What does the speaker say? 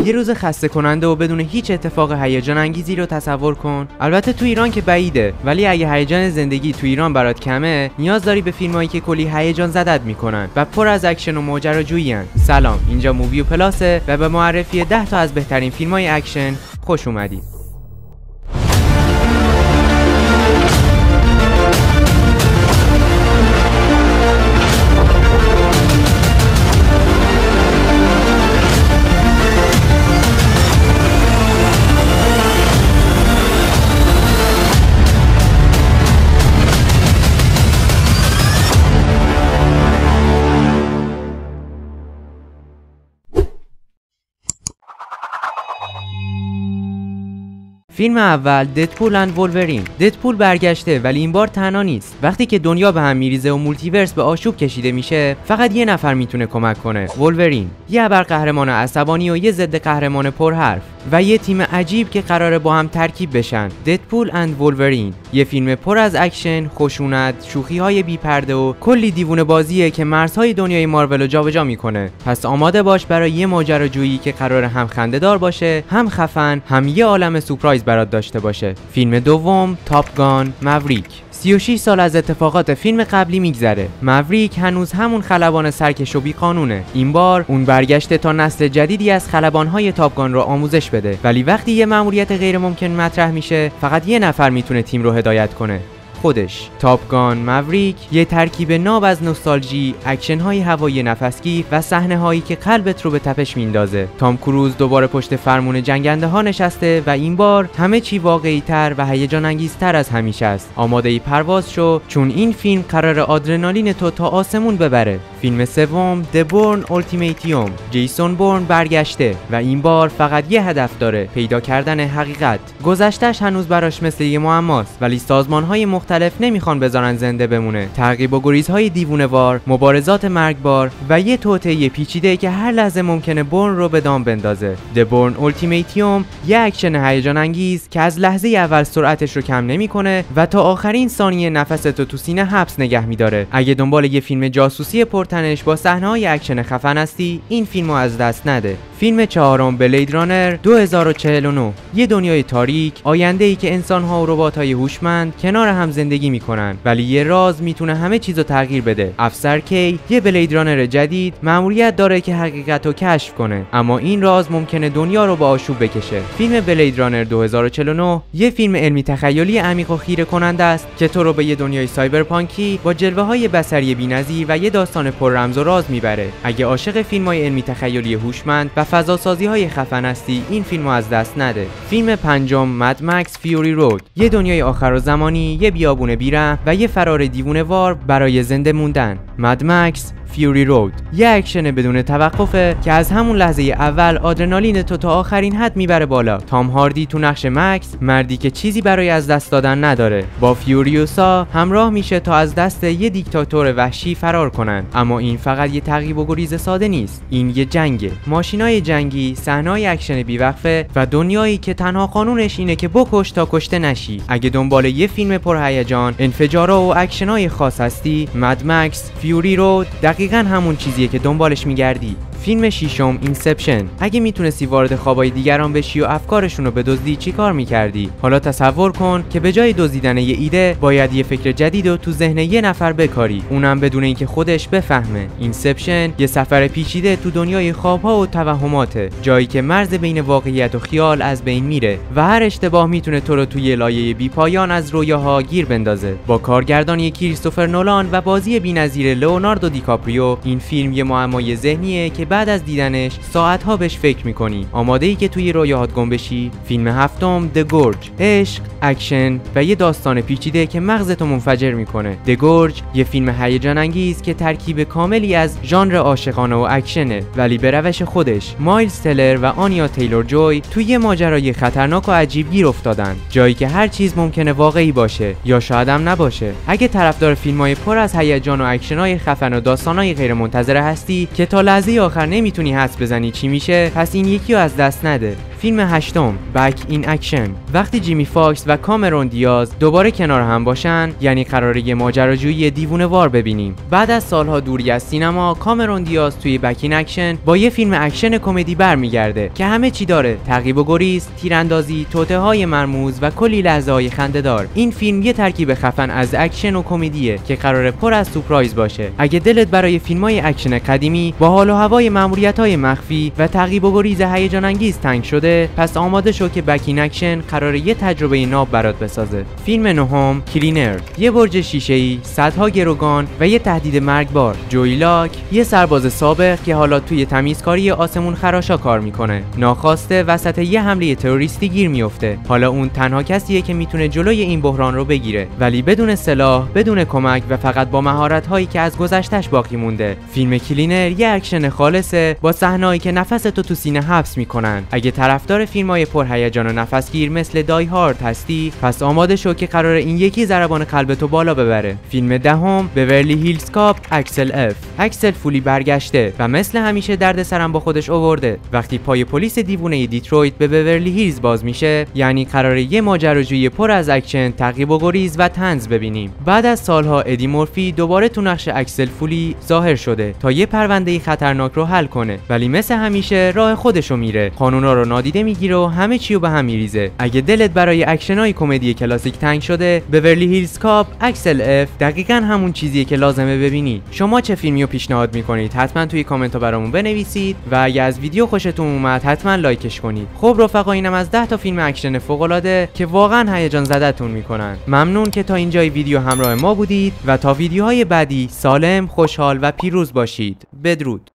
یه روز خسته کننده و بدون هیچ اتفاق هیجان انگیزی رو تصور کن. البته تو ایران که بعیده، ولی اگه هیجان زندگی تو ایران برات کمه، نیاز داری به فیلمایی که کلی هیجان زدت میکنن و پر از اکشن و ماجراجویی ان. سلام، اینجا موویو پلاسه و به معرفی 10 تا از بهترین فیلمای اکشن خوش اومدید. فیلم اول ددپول اند وولورین. ددپول برگشته، ولی این بار تنها نیست. وقتی که دنیا به هم میریزه و مولتیورس به آشوب کشیده میشه، فقط یه نفر میتونه کمک کنه، وولورین. یه ابرقهرمان عصبانی و یه ضد قهرمان پرحرف و یه تیم عجیب که قراره با هم ترکیب بشن. ددپول اند وولورین، یه فیلم پر از اکشن، خشونت، شوخی‌های بی‌پرده و کلی دیوونه بازیه که مرزهای دنیای مارول رو جابجا میکنه. پس آماده باش برای یه ماجراجویی که قراره هم خنده‌دار باشه، هم خفن، هم یه عالم سورپرایز برات داشته باشه. فیلم دوم تاپ گان موریک. 36 سال از اتفاقات فیلم قبلی میگذره. موریک هنوز همون خلبان سرکش و بی‌قانونه. این بار اون برگشته تا نسل جدیدی از خلبان‌های تاپ گان رو آموزش بده. ولی وقتی یه مأموریت غیر ممکن مطرح میشه، فقط یه نفر میتونه تیم رو هدایت کنه، خودش. تاپ گان موریک یه ترکیب ناب از نوستالژی، اکشن های هوایی نفسگیر و صحنه هایی که قلبت رو به تپش میندازه. تام کروز دوباره پشت فرمون جنگنده ها نشسته و این بار همه چی واقعی تر و هیجان انگیزتر از همیشه است. آماده ای پرواز شو، چون این فیلم قرار آدرنالین تو تا آسمون ببره. فیلم سوم The Bourne Ultimatum. جیسون بورن برگشته و این بار فقط یه هدف داره، پیدا کردن حقیقت. گذشته‌اش هنوز براش مثل یه معماست، ولی سازمان‌های مختلف نمیخوان بذارن زنده بمونه. تعقیب و گریزهای دیوونه‌وار، مبارزات مرگبار و یه توطئه پیچیده که هر لحظه ممکنه بورن رو به دام بندازه. The Bourne Ultimatum یه اکشن هیجان انگیز که از لحظه اول سرعتش رو کم نمیکنه و تا آخرین ثانیه نفستو تو سینه حبس نگه میداره. اگه دنبال یه فیلم جاسوسی پرتنش با صحنه‌های اکشن خفن هستی، این فیلمو از دست نده. فیلم چهارم بلید رانر 2049. یه دنیای تاریک، آینده‌ای که انسان‌ها و ربات‌های هوشمند کنار هم زندگی میکنن، ولی یه راز میتونه همه چیزو تغییر بده. افسر کی، یه بلید رانر جدید، مأموریت داره که حقیقتو کشف کنه، اما این راز ممکنه دنیا رو با آشوب بکشه. فیلم بلید رانر 2049 یه فیلم علمی تخیلی عمیق و خیره کننده است که تو رو به یه دنیای سایبرپانکی با جلوه‌های بصری بی‌نظیر و یه داستان پر رمز و راز میبره. اگه عاشق فیلم‌های علمی تخیلی هوشمند و فضاسازی‌های خفن هستی، این فیلمو از دست نده. فیلم پنجم مد مکس فیوری رود. یه دنیای آخرالزمانی، یه بیابون بیرحم و یه فرار دیوونه‌وار برای زنده موندن. مد مکس فیوری رود یه اکشن بدون توقفه که از همون لحظه اول آدرنالین تو تا آخرین حد میبره بالا. تام هاردی تو نقش مکس، مردی که چیزی برای از دست دادن نداره، با فیوریوسا همراه میشه تا از دست یه دیکتاتور وحشی فرار کنن. اما این فقط یه تعقیب و گریز ساده نیست، این یه جنگه. ماشینای جنگی، صحنه‌های اکشن بیوقفه و دنیایی که تنها قانونش اینه که بکش تا کشته نشی. اگه دنبال یه فیلم پرهیجان، انفجارا و اکشنای خاص هستی، مد مکس فیوری رود دقیقاً همون چیزیه که دنبالش میگردی. فیلم ششم اینسپشن. اگه میتونستی وارد خوابای دیگران بشی و افکارشون رو بدزدی، چیکار میکردی؟ حالا تصور کن که به جای دزدیدن یه ایده، باید یه فکر جدید رو تو ذهن یه نفر بکاری، اونم بدون اینکه خودش بفهمه. اینسپشن یه سفر پیچیده تو دنیای خوابها و توهماته، جایی که مرز بین واقعیت و خیال از بین میره و هر اشتباه میتونه تو رو توی لایه بی‌پایان از رویاها گیر بندازه. با کارگردانی کریستوفر نولان و بازی بی‌نظیر لئوناردو دیکاپریو، این فیلم یه معمای ذهنیه که بعد از دیدنش ساعت‌ها بهش فکر می‌کنی. آماده‌ای که توی رویاهات گم بشی؟ فیلم هفتم د گورج. عشق، اکشن و یه داستان پیچیده که مغزتو منفجر می‌کنه. د گورج یه فیلم هیجان انگیز که ترکیب کاملی از ژانر عاشقانه و اکشنه، ولی به روش خودش. مایلز تلر و آنیا تیلور جوی توی یه ماجرای خطرناک و عجیب گیر افتادن، جایی که هر چیز ممکنه واقعی باشه یا شاید هم نباشه. اگه طرفدار فیلم‌های پر از هیجان و اکشن‌های خفن و داستان‌های غیرمنتظره هستی که تا لحظه آخر نمیتونی حدس بزنی چی میشه، پس این یکی رو از دست نده. فیلم هشتم بک این اکشن. وقتی جیمی فاکس و کامرون دیاز دوباره کنار هم باشن، یعنی قراره یه ماجراجویی دیوونه‌وار ببینیم. بعد از سالها دوری از سینما، کامرون دیاز توی بک این اکشن با یه فیلم اکشن کمدی برمیگرده که همه چی داره: تعقیب و گریز، تیراندازی، توطئه‌های مرموز و کلی لحظه‌های خنده‌دار. این فیلم یه ترکیب خفن از اکشن و کمدیه که قراره پر از سورپرایز باشه. اگه دلت برای فیلم‌های اکشن قدیمی با حال و هوای مأموریت‌های مخفی و تعقیب و گریز هیجان انگیز تنگ شده، پس آماده شو که بک این اکشن قراره یه تجربه ناب برات بسازه. فیلم نهم کلینر. یه برج شیشه‌ای، صدها گروگان و یه تهدید مرگبار. جوی لاک، یه سرباز سابق که حالا توی تمیزکاری آسمون خراشا کار میکنه، ناخواسته وسط یه حمله تروریستی گیر میفته. حالا اون تنها کسیه که میتونه جلوی این بحران رو بگیره، ولی بدون سلاح، بدون کمک و فقط با مهارت‌هایی که از گذشته‌اش باقی مونده. فیلم کلینر یه اکشن خالصه با صحنه‌ای که نفستو تو سینه حبس میکنن. اگه طرفدار فیلم‌های پرهیجان و نفسگیر مثل دای هارد هستی، پس آماده شو که قراره این یکی ضربان قلبتو بالا ببره. فیلم دهم بورلی هیلز کاپ اکسل اف. اکسل فولی برگشته و مثل همیشه دردسرم با خودش آورده. وقتی پای پلیس دیوونه دیترویت به بورلی هیلز باز میشه، یعنی قراره یه ماجراجویی پر از اکشن، تعقیب و گریز و طنز ببینیم. بعد از سالها ادی مورفی دوباره تو نقش اکسل فولی ظاهر شده تا یه پرونده خطرناک رو حل کنه، ولی مثل همیشه راه خودشو میره، قانونا رو نادیده میگیره و همه چی رو به هم میریزه. اگه دلت برای اکشنای کمدی کلاسیک تنگ شده، بورلی هیلز کاپ اکسل اف دقیقاً همون چیزیه که لازمه ببینی. شما چه فیلمی رو پیشنهاد میکنید؟ حتما توی کامنت ها برامون بنویسید و اگه از ویدیو خوشتون اومد حتما لایکش کنید. خب رفقا، اینم از 10 تا فیلم اکشن فوق العاده که واقعا هیجان زدتون میکنن. ممنون که تا اینجای ویدیو همراه ما بودید و تا ویدیوهای بعدی سالم، خوشحال و پیروز باشید. بدرود.